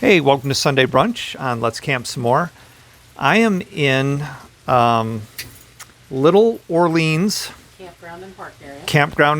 Hey, welcome to Sunday Brunch on Let's Camp Some More. I am in Little Orleans Campground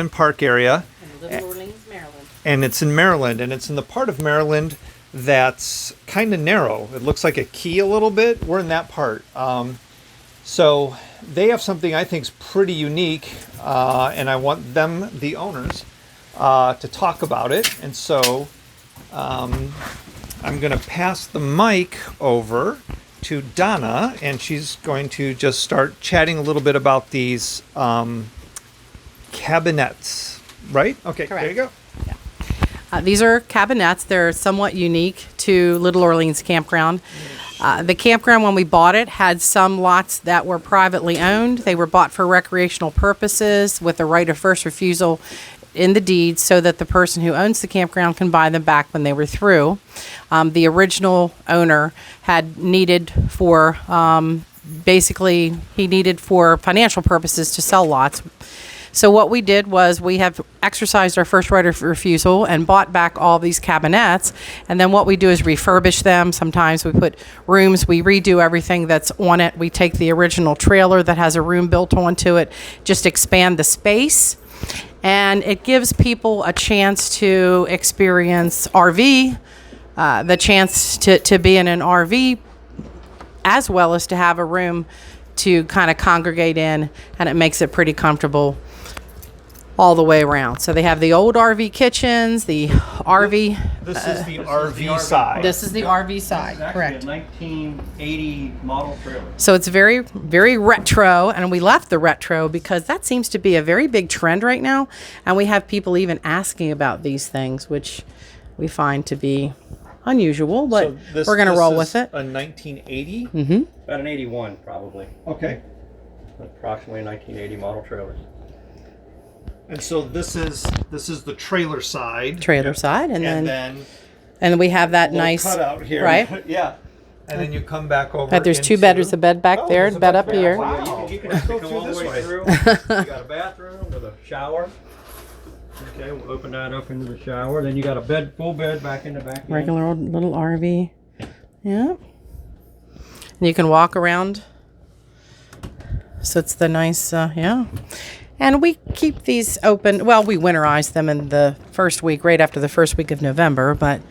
and Park area. In Little Orleans, Maryland. And it's in Maryland, and it's in the part of Maryland that's kind of narrow. It looks like a key a little bit. We're in that part. So they have something I think is pretty unique, and I want them, the owners, to talk about it. And so I'm going to pass the mic over to Donna, and she's going to just start chatting a little bit about these cabinettes, right? Okay, Correct. There you go. Yeah. These are cabinettes. They're somewhat unique to Little Orleans Campground. The campground, when we bought it, had some lots that were privately owned. They were bought for recreational purposes with the right of first refusal in the deed so that the person who owns the campground can buy them back when they were through. The original owner had needed for, basically, he needed for financial purposes to sell lots. So what we did was we have exercised our first right of refusal and bought back all these cabinettes. And then what we do is refurbish them. Sometimes we put rooms, we redo everything that's on it. We take the original trailer that has a room built onto it, just expand the space. And it gives people a chance to experience RV, the chance to be in an RV, as well as to have a room to kind of congregate in, and it makes it pretty comfortable all the way around. So they have the old RV kitchens, the RV. This is the RV side. This is the RV side, It's actually correct. a 1980 model trailer. So it's very, very retro, and we left the retro because that seems to be a very big trend right now, and we have people even asking about these things, which we find to be unusual, but we're going to roll with it. A 1980? Mm-hmm. About an 81 probably. Okay. Approximately a 1980 model trailer. And so this is the trailer side. Trailer side, and And then then we have that a little nice cutout here. right. Yeah. And then you come back over. But there's two into- beds. There's a bed back there, there's and a bed bed up back. here. Wow. You can Let's go come through all the this way way. through. You got a bathroom with a shower. Okay, we'll open that up into the shower. Then you got a bed, full bed back in the back end. Regular old little RV. Yeah. And you can walk around. So it's the nice, yeah. And we keep these open. Well, we winterize them in the first week, right after the first week of November. But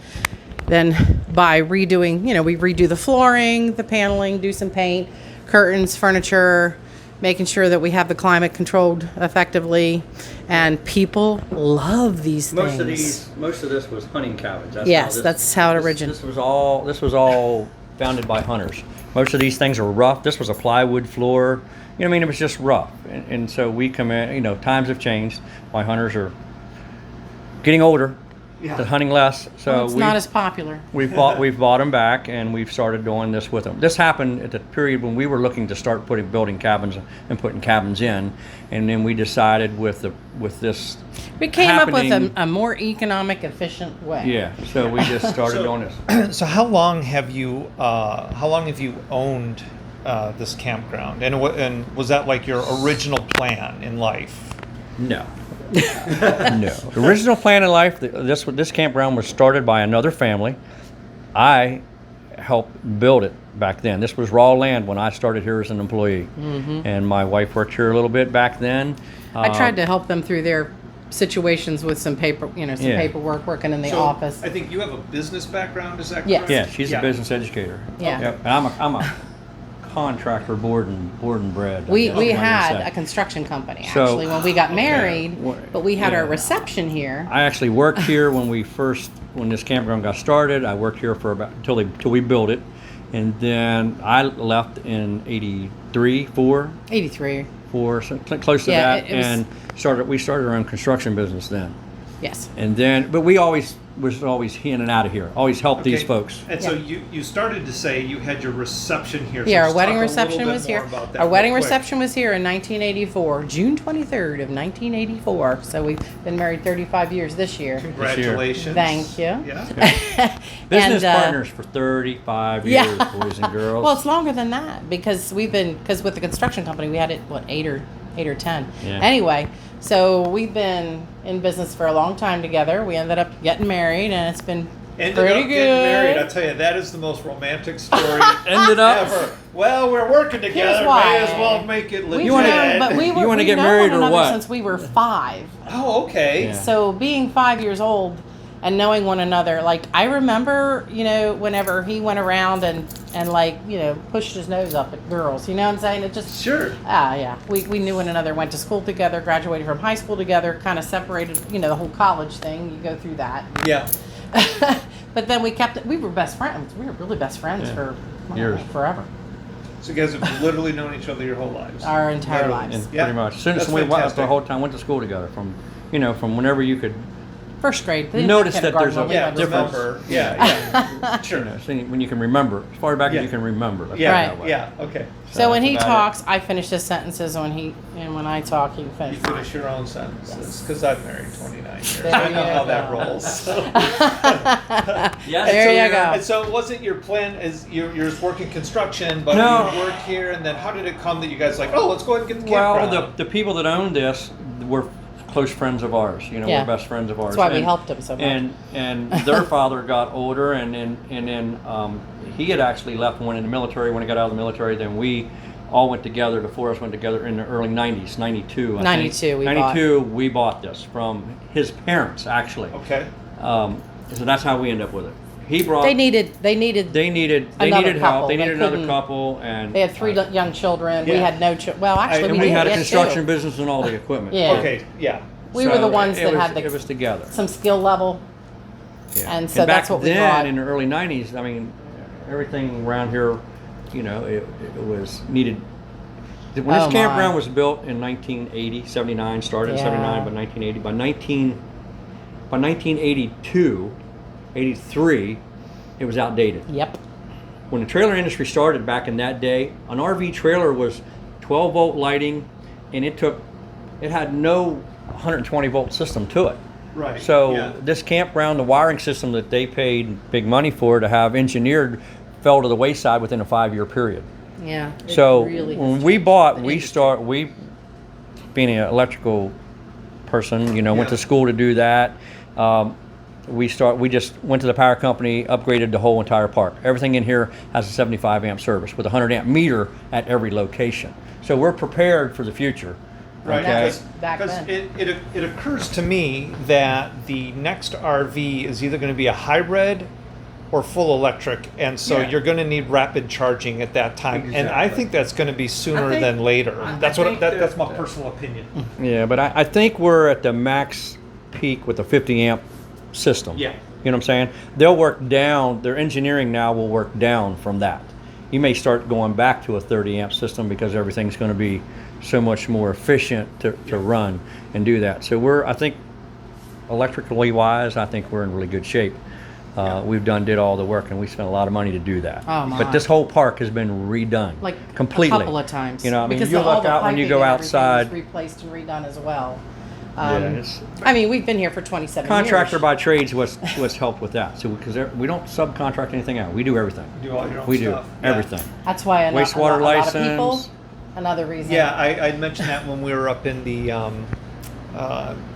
then by redoing, we redo the flooring, the paneling, do some paint, curtains, furniture, making sure that we have the climate controlled effectively. And people love these things. Most of this was hunting cabins. Yes, that's how it originated. This was all founded by hunters. Most of these things are rough. This was a plywood floor. It was just rough. And so we come in, times have changed. My hunters are getting older. Yeah. They're hunting less. So It's not as popular. we've bought them back, and we've started doing this with them. This happened at the period when we were looking to start building cabins and putting cabins in, and then we decided with this. We came up with happening- a more economic, efficient way. Yeah, so we just started doing this. So how long have you owned this campground? And was that like your original plan in life? No. No. The original plan in life, this campground was started by another family. I helped build it back then. This was raw land when I started here as an employee. Mm-hmm. And my wife worked here a little bit back then. I tried to help them through their situations with some paperwork, working in the office. I think you have a business background, is that correct? Yes. Yeah, she's a business educator. Yeah. Yep. And I'm a contractor, born and bred. We I guess is what you had say. a construction company, So- actually, when we got married, Okay. but we had Yeah. our reception here. I actually worked here when this campground got started. I worked here for about till we built it, and then I left in '83, 83. so close to Yeah, that, it was- and we started our own construction business then. Yes. And then, but we was always in and out of here. Always helped these folks. And so you started to say you had your reception here. So Yeah, our let's wedding talk a little reception bit was more here. about that Our wedding real quick. reception was here in 1984, June 23rd of 1984. So we've been married 35 years this year. Congratulations. Thank you. Yeah. Business And, partners for 35 Yeah. years, boys and girls. Well, it's longer than that because with the construction company, we had it, 8 or 10. Yeah. Anyway, so we've been in business for a long time together. We ended up getting married, and it's been Ended Pretty up good. getting married. I tell you, that is the most romantic story Ended up. ever. Well, we're working together. why. May as well make it legit. You but we were, You wanna we've get known married one or another what? since we were 5. Oh, okay. Yeah. So being 5 years old and knowing one another, like I remember, whenever he went around and pushed his nose up at girls, you know what I'm saying? It just Sure. yeah. We knew one another, went to school together, graduated from high school together, kind of separated, the whole college thing. You go through that. Yeah. But then we were best friends. We were really best friends for Years. forever. So you guys have literally known each other your whole lives. Our entire Literally. lives. And Yeah. pretty much. As soon as That's we went fantastic. the whole time, went to school together from whenever you could. First grade. They didn't Notice have that there's kindergarten when we Yeah, went to difference. school. remember. Yeah. Sure. So when you can remember, as far back Yeah. as you can remember. Let's Yeah. put it that way. Yeah. Okay. So when that's he about talks, I finish his sentences. When I talk, he You finishes. finish your own sentences because I've married 29 years. There I know you how that go. rolls. So. Yes. There you And go. so it wasn't your plan as you're working construction, but No. you work here, and then how did it come that you guys like, oh, let's go ahead and get the Well, campground? the people that owned this were close friends of ours. Yeah. We're best friends of ours. That's why we helped him so much. And their father got older, and then he had actually left and went in the military. When he got out of the military, then we all went together. The 4 of us went together in the early '90s, '92. I think. 92 we bought. 92. We bought this from his parents, actually. Okay. So that's how we end up with it. He brought. They needed They needed another help. couple. They They needed another couldn't- couple, and They had 3 young children. We Yeah. had no children. Well, actually, And and we we did. had a Yes, construction too. business and all the equipment. Yeah. Okay. Yeah. We were the So ones that had it was together. some skill level, Yeah. and so back that's what we then, brought. in the early '90s, I mean, everything around here, it was needed. When this Oh, my. campground was built in 1980, 79, started in Yeah. 79, but 1980, by 1982, 83, it was outdated. Yep. When the trailer industry started back in that day, an RV trailer was 12 volt lighting, and it had no 120 volt system to it. Right. So yeah. this campground, the wiring system that they paid big money for to have engineered, fell to the wayside within a 5-year period. Yeah. it So really has when we changed bought, the we industry. being an electrical person, went Yeah. to school to do that. We just went to the power company, upgraded the whole entire park. Everything in here has a 75 amp service with a 100 amp meter at every location. So we're prepared for the future. Right. Okay. Back Because then. it occurs to me that the next RV is either going to be a hybrid or full electric, and so Yeah. you're going to need rapid charging at that time. And I Exactly. think that's going to be sooner I think- than later. That's think that's my that- personal opinion. Yeah, but I think we're at the max peak with the 50 amp system. Yeah. You know what I'm saying? They'll work down, their engineering now will work down from that. You may start going back to a 30 amp system because everything's going to be so much more efficient to run and do that. So I think electrically wise, I think we're in really good shape. We've did all the work, and we spent a lot of money to do that. Oh, my. But this whole park has been redone, Like completely. a couple of times. You know, I mean, because you all look the out when you piping go and everything outside. was replaced and redone as well. It's- I mean, we've been here for 27 Contractor years. by trades was helped with that. So because we don't subcontract anything out, we do everything. Do all your own We stuff. do Yeah. everything. That's why a Wastewater lot of people. license. Another reason. Yeah, I mentioned that when we were up in the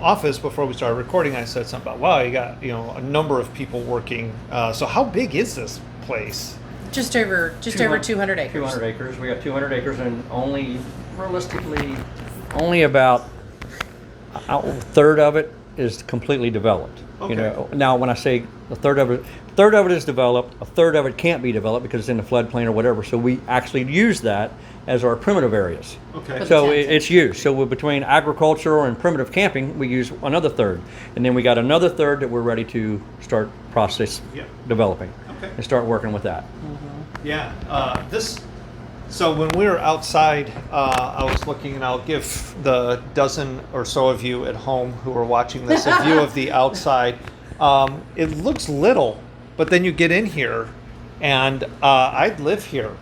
office before we started recording. I said something about, wow, you got a number of people working. So how big is this place? Just over 200 acres. 200 acres. We got 200 acres, and realistically, only about a third of it is completely developed. Okay. Now when I say a third of it is developed, a third of it can't be developed because it's in the floodplain or whatever. So we actually use that as our primitive areas. Okay. So tents. it's used. So between agricultural and primitive camping, we use another third, and then we got another third that we're ready to start Yeah. developing, Okay. and start working with that. Yeah. So when we were outside, I was looking, and I'll give the dozen or so of you at home who are watching this a view of the outside. It looks little, but then you get in here, and I'd live here.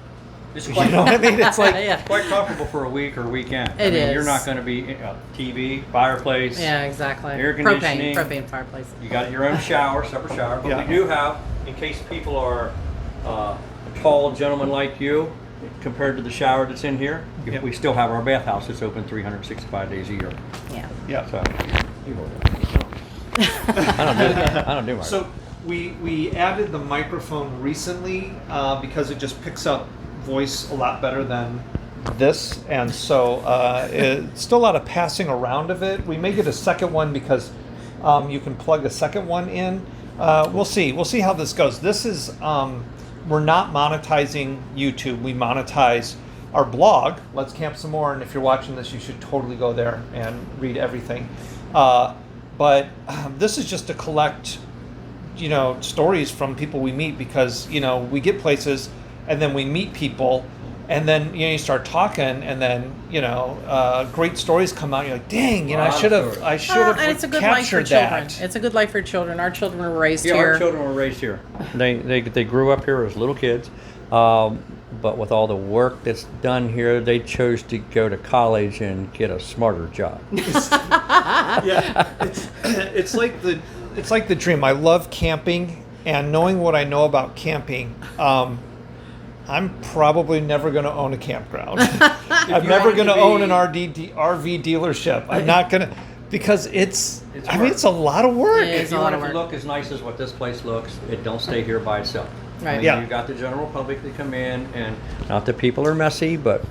It's You know what I mean? It's like, Yeah. quite comfortable for a week or weekend. It You're is. not going to be TV, fireplace. Yeah, exactly. Air conditioning. Propane fireplace. You got your own shower, separate shower. But Yeah. we do have, in case people are a tall gentleman like you, compared to the shower that's in here, Yep. we still have our bathhouse that's open 365 days a year. Yeah. yeah. So, I don't do much. So We added the microphone recently because it just picks up voice a lot better than this, and so it's still a lot of passing around of it. We may get a second one because you can plug a second one in. We'll see. We'll see how this goes. This is we're not monetizing YouTube. We monetize our blog. Let's Camp Some More. And if you're watching this, you should totally go there and read everything. But this is just to collect, stories from people we meet, because we get places and then we meet people. And then you start talking, and then great stories come out. You're like, dang, I should have and it's a good life for captured children. that. It's a good life for children. Our children were raised Yeah, here. our children were raised here. They grew up here as little kids, but with all the work that's done here, they chose to go to college and get a smarter job. Yeah, it's like the dream. I love camping, and knowing what I know about camping. I'm probably never going to own a campground. I'm never going to own an RV dealership. I'm not going to, because it's a lot of work. It is If you a lot want of it to work. look as nice as what this place looks, it don't stay here by itself. Right. Yeah. You got the general public that come in, and not that people are messy, but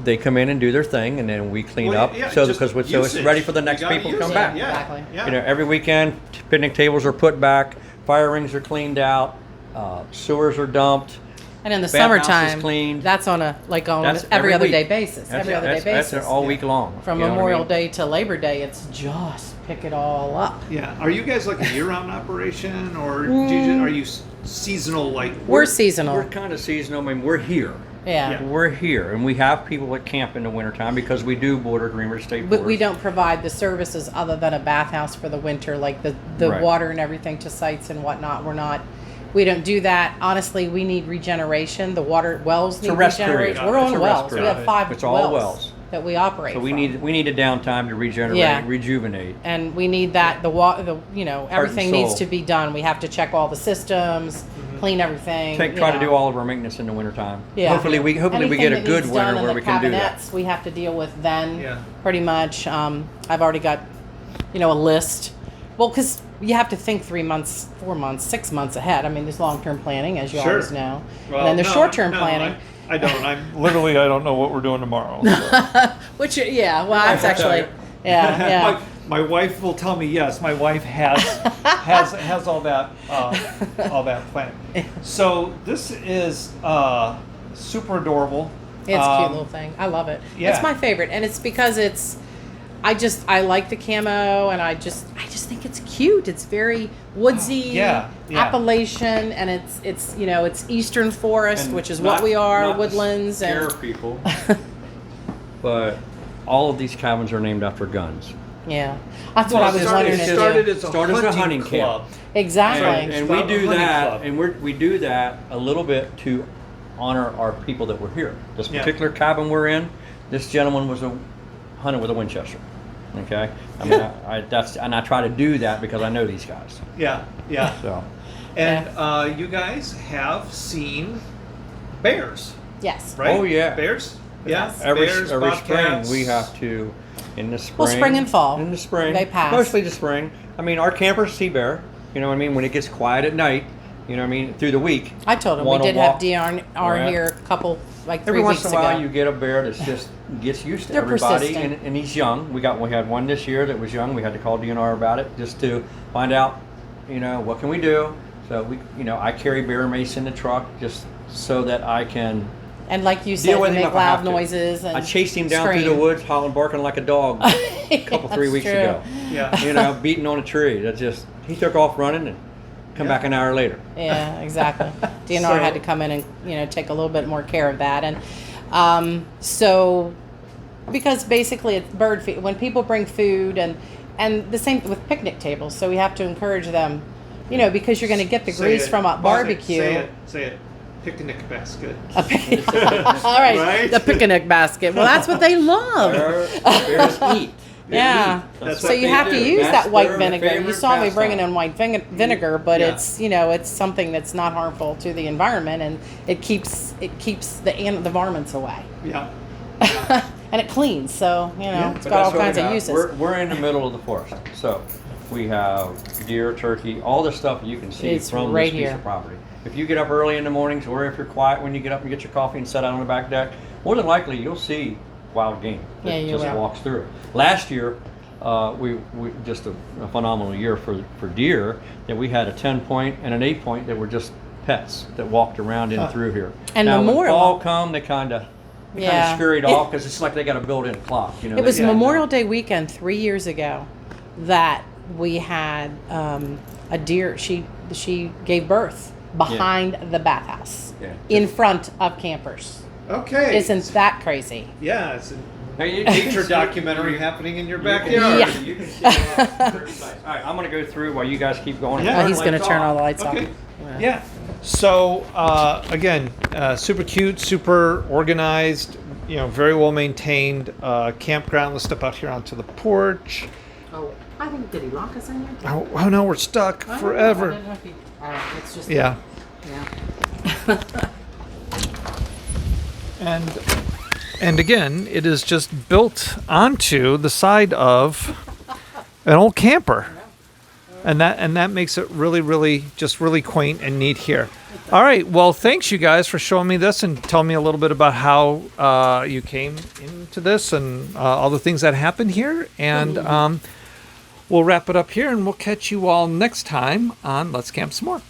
they come in and do their thing, and then we clean up so just it's usage. ready for the You next gotta people to use come it. back. Yeah. Exactly. Yeah. Every weekend, picnic tables are put back, fire rings are cleaned out, sewers are dumped. And in the Bathhouse is summertime, clean. that's on That's every other week. day basis. That's all week long. From you know what I Memorial mean? Day to Labor Day, it's just pick it all up. Yeah. Are you guys like a year-round operation, or are you seasonal? Like We're seasonal. We're kind of seasonal. I mean, we're here. Yeah. We're here, and we have people that camp in the wintertime because we do border Green Ridge State Forest. But we don't provide the services other than a bathhouse for the winter, like the Right. water and everything to sites and whatnot. We don't do that. Honestly, we need regeneration. The water wells need a rest period. regeneration. We're It's on a wells. rest We period. have 5 It's all wells wells. that we operate. So we from. need a downtime to regenerate, Yeah. rejuvenate. And we need that everything needs soul. to be done. We have to check all the systems, clean everything. Try to do all of our maintenance in the wintertime. Yeah. Hopefully we get Anything a that good needs done winter in where the we can do that. cabinets, we have to deal with then. Yeah. Pretty much. I've already got, a list. Well, because you have to think 3 months, 4 months, 6 months ahead. I mean, there's long-term planning, as you Sure. always know. Well, And then there's no, short-term no, planning. I don't. I don't know what we're doing tomorrow. So. Which, that's I'll tell actually, you. yeah. My wife will tell me yes. My wife has all that planned. So this is super adorable. It's a cute little thing. I love it. Yeah. It's my favorite, and it's because I like the camo, and I just think it's cute. It's very woodsy, Yeah. Appalachian, and it's eastern forest, And which is not- what we are, not to woodlands, scare and people. But all of these cabins are named after guns. yeah, that's what I was wondering. It if started you- as Started as a hunting club. camp. exactly. And we About do a hunting that, club. and we do that a little bit to honor our people that were here. This Yeah. particular cabin we're in, this gentleman was a hunter with a Winchester. Okay, I mean, I try to do that because I know these guys. Yeah. Yeah. So And you guys have seen bears, Yes. right? Oh, yeah. Bears. Yeah. Yes. every Bears, spring bobcats. we have to in the spring. Well, spring and fall. In the spring, They pass. mostly the spring. I mean, our campers see bear. You know what I mean? When it gets quiet at night, you know what I mean? Through the week. I told him we wanna did walk- have DNR Yeah. here a couple, like 3 Every weeks once in a while, ago. you get a bear that's just gets used to They're everybody, persistent. and he's young. We had one this year that was young. We had to call DNR about it just to find out, what can we do. So I carry bear mace in the truck just so that I can And like you said, deal with we him make if I have loud to. noises. And I chased him down scream. through the woods, howling, barking like a dog, a couple 3 That's weeks true. ago. Yeah. Beating on a tree. He took off running and come back an hour later. Yeah, exactly. DNR So- had to come in and take a little bit more care of that, and so because basically it's bird feed. When people bring food and the same with picnic tables, so we have to encourage them, because you're going to get the Say grease it. from a Pause it. barbecue. Say it. Picnic basket. All right, Right? the picnic basket. Well, that's what they love. Bears eat. They Yeah. eat. That's So what you they have to do. use That's that white their vinegar. You favorite saw me pastime. bringing in white vinegar, but Yeah. it's something that's not harmful to the environment, and it keeps the varmints away, Yeah. and it cleans. So Yeah. it's But got all that's what we kinds of got. uses. We're in the middle of the forest, so We have deer, turkey, all the stuff you can see It's from right this piece here. of property. If you get up early in the mornings, or if you're quiet when you get up and get your coffee and sit out on the back deck, more than likely you'll see wild game that Yeah, you just will. walks through. Last year, we just a phenomenal year for deer, that we had a 10-point and an 8-point that were just pets that walked around in through here. And now, Memorial- when fall come, they kind of Yeah. scurried off because it's like they got a built-in clock. You know, It was they- Memorial Day weekend 3 years ago that we had a deer. She gave birth behind the bathhouse, Yeah. in front of campers. Okay. Isn't that crazy? Yeah, it's a Now, you nature see- documentary happening in your You can- backyard. Yeah. You can see a lot. Very nice. All right, I'm going to go through while you guys keep going. Yeah. Oh, he's going to turn all the lights Okay. off. Yeah. So again, super cute, super organized. You know, very well maintained campground. Let's step out here onto the porch. Oh, I think, did he lock us in here? Oh no, we're stuck forever. It's just, Yeah. yeah. And again, it is just built onto the side of an old camper. And that makes it really just really quaint and neat here. All right, well, thanks you guys for showing me this and telling me a little bit about how you came into this and all the things that happened here. And we'll wrap it up here, and we'll catch you all next time on Let's Camp Some More.